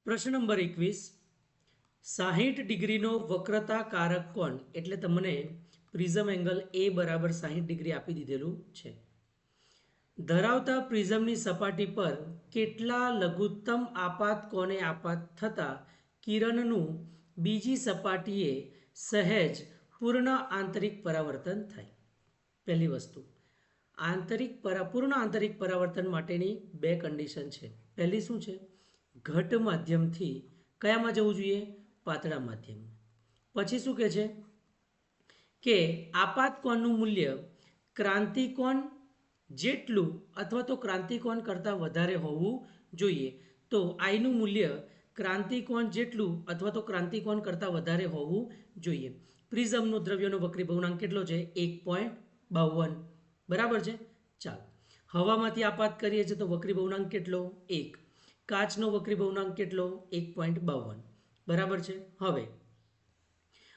પ્રશ્ન નંબર 21 60 ડિગ્રીનો વક્રતાકારક કોણ એટલે તમને પ્રિઝમ એંગલ એ બરાબર 60 ડિગ્રી આપી દીધેલું છે ધરાવતા પ્રિઝમની સપાટી પર કેટલા લઘુત્તમ આપાત કોણે આપાત થતાં કિરણનું બીજી સપાટીએ સહેજ પૂર્ણ આંતરિક પરાવર્તન થાય. પહેલી વસ્તુ પૂર્ણ આંતરિક પરાવર્તન માટેની બે કન્ડિશન છે. પહેલી શું છે? ઘટ માધ્યમથી કયામાં જવું જોઈએ? પાતળા માધ્યમ. પછી શું કહે છે કે આપાત કોણનું મૂલ્ય ક્રાંતિકોણ જેટલું અથવા તો ક્રાંતિકોણ કરતાં વધારે હોવું જોઈએ. તો આઈનું મૂલ્ય ક્રાંતિકોણ જેટલું અથવા તો ક્રાંતિકોણ કરતાં વધારે હોવું જોઈએ. પ્રિઝમનો દ્રવ્યનો વક્રી ભવનાંક કેટલો છે? 1.52. બરાબર છે. ચાલો, હવામાંથી આપાત કરીએ છીએ તો વક્રી ભવનાંક કેટલો? 1. કાચનો વક્રી ભવનાંક કેટલો? 1.52. બરાબર છે. હવે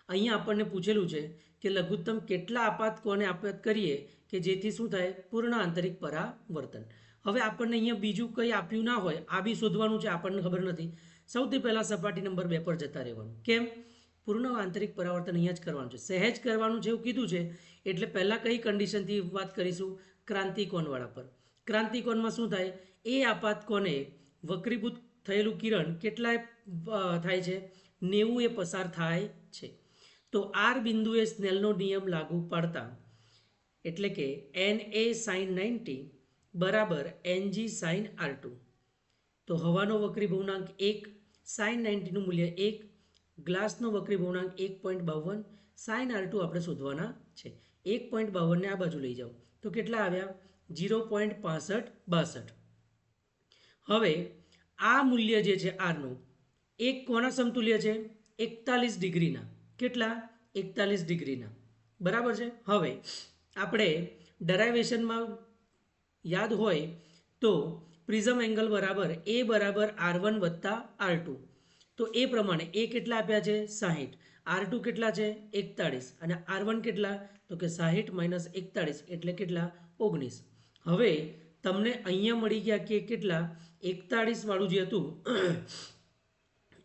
અહીંયા આપણને પૂછેલું છે કે લઘુત્તમ કેટલા આપાત કોને આપાત કરીએ કે જેથી શું થાય? પૂર્ણ આંતરિક પરાવર્તન. હવે આપણને અહીંયા બીજું કંઈ આપ્યું ના હોય, આ બી શોધવાનું છે, આપણને ખબર નથી. સૌથી પહેલાં સપાટી નંબર 2 પર જતા રહેવાનું. કેમ? પૂર્ણ આંતરિક પરાવર્તન અહીંયા જ કરવાનું છે, સહેજ કરવાનું છે એવું કીધું છે. એટલે પહેલાં કઈ કન્ડિશનથી વાત કરીશું? ક્રાંતિકોણવાળા પર. ક્રાંતિકોણમાં શું થાય? એ આપાત કોને વક્રીભૂત થયેલું કિરણ કેટલાય થાય છે? 90 એ પસાર થાય છે. તો આર બિંદુએ સ્નેલનો નિયમ લાગુ પાડતા એટલે કે NA sin 90 બરાબર NG sin R2. તો હવાનો વક્રી ભવનાંક 1, sin 90નું મૂલ્ય 1, ગ્લાસનો વક્રી ભવનાંક 1.52, sin R2 આપણે શોધવાના છે. 1.52 ને આ બાજુ લઈ જાઓ તો કેટલા આવ્યા? 0.6562. હવે આ મૂલ્ય જે છે આરનું, એક કોના સમતુલ્ય છે? 41 ડિગ્રીના. કેટલા? 41 ડિગ્રીના. બરાબર છે. હવે આપણે ડેરાઇવેશનમાં યાદ હોય તો પ્રિઝમ એંગલ બરાબર એ બરાબર R1 વત્તા R2. તો એ પ્રમાણે એ કેટલા આપ્યા છે? 60. R2 કેટલા છે? 41. અને R1 કેટલા? તો કે 60 માઇનસ 41 એટલે કેટલા? 19. હવે તમને અહીંયા મળી ગયા કે કેટલા? 41 વાળું જે હતું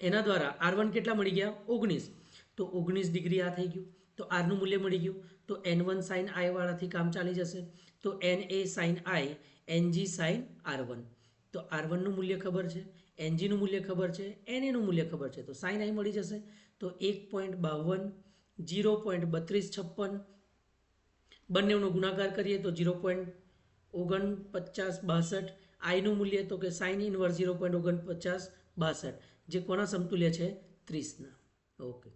એના દ્વારા R1 કેટલા મળી ગયા? 19. તો 19 ડિગ્રી આ થઈ ગયું. તો આરનું મૂલ્ય મળી ગયું. તો N1 sin I વાળાથી કામ ચાલી જશે. તો NA sin I NG sin R1. તો R1નું મૂલ્ય ખબર છે, NGનું મૂલ્ય ખબર છે, NAનું મૂલ્ય ખબર છે. તો sin I મળી જશે. તો 1.52, 0.3256, બંનેનો ગુણાકાર કરીએ તો 0.4962. આઈનું મૂલ્ય તો કે સાઇન ઇનવર્સ 0.4962, જે કોના સમતુલ્ય છે? 30ના. ઓકે.